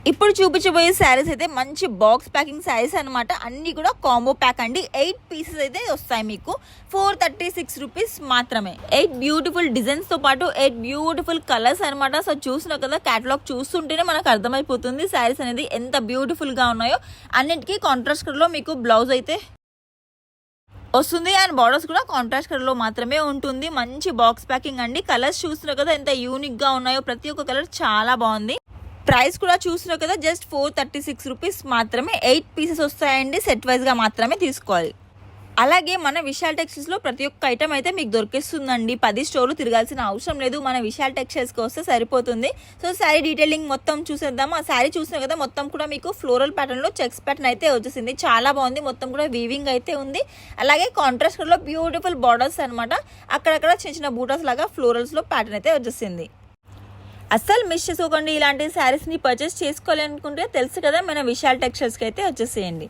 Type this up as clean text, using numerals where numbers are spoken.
ఇప్పుడు చూపించబోయే శారీస్ అయితే మంచి బాక్స్ ప్యాకింగ్ శారీస్ అనమాట. అన్ని కూడా కాంబో ప్యాక్ అండి. 8 పీసెస్ అయితే వస్తాయి మీకు 436 రూపీస్ మాత్రమే. 8 బ్యూటిఫుల్ డిజైన్స్ తో పాటు 8 బ్యూటిఫుల్ కలర్స్ అనమాట. సో చూసినావు కదా, కేటలాగ్ చూస్తుంటేనే మనకు అర్థమైపోతుంది శారీస్ అనేది ఎంత బ్యూటిఫుల్ గా ఉన్నాయో. అన్నిటికీ కాంట్రాస్ట్ కలర్ లో మీకు బ్లౌజ్ అయితే వస్తుంది అండ్ బార్డర్స్ కూడా కాంట్రాస్ట్ కలర్ లో మాత్రమే ఉంటుంది. మంచి బాక్స్ ప్యాకింగ్ అండి. కలర్స్ చూస్తున్నారు కదా ఎంత యూనిక్ గా ఉన్నాయో. ప్రతి ఒక్క కలర్ చాలా బాగుంది. ప్రైస్ కూడా చూసినావు కదా, జస్ట్ 436 రూపీస్ మాత్రమే. 8 పీసెస్ వస్తాయండి. సెట్ వైజ్ గా మాత్రమే తీసుకోవాలి. అలాగే మన విశాల్ టెక్స్టైల్స్ లో ప్రతి ఒక్క ఐటమ్ అయితే మీకు దొరికిస్తుందండి. 10 స్టోర్లు తిరగాల్సిన అవసరం లేదు. మన విశాల్ టెక్స్టైల్స్ కి వస్తే సరిపోతుంది. సో శారీ డీటెయిలింగ్ మొత్తం చూసేద్దాం. ఆ శారీ చూసినా కదా, మొత్తం కూడా మీకు ఫ్లోరల్ ప్యాటర్న్ లో చెక్స్ ప్యాటర్న్ అయితే వచ్చేసింది. చాలా బాగుంది. మొత్తం కూడా వీవింగ్ అయితే ఉంది. అలాగే కాంట్రాస్ట్ కలర్ లో బ్యూటిఫుల్ బార్డర్స్ అనమాట. అక్కడక్కడ చిన్న చిన్న బూటాస్ లాగా ఫ్లోరల్స్ లో ప్యాటర్న్ అయితే వచ్చేసింది. అస్సలు మిస్ చేసుకోకండి. ఇలాంటి శారీస్ ని పర్చేస్ చేసుకోవాలనుకుంటే తెలుసు కదా, మన విశాల్ టెక్స్టైల్స్ కి అయితే వచ్చేసేయండి.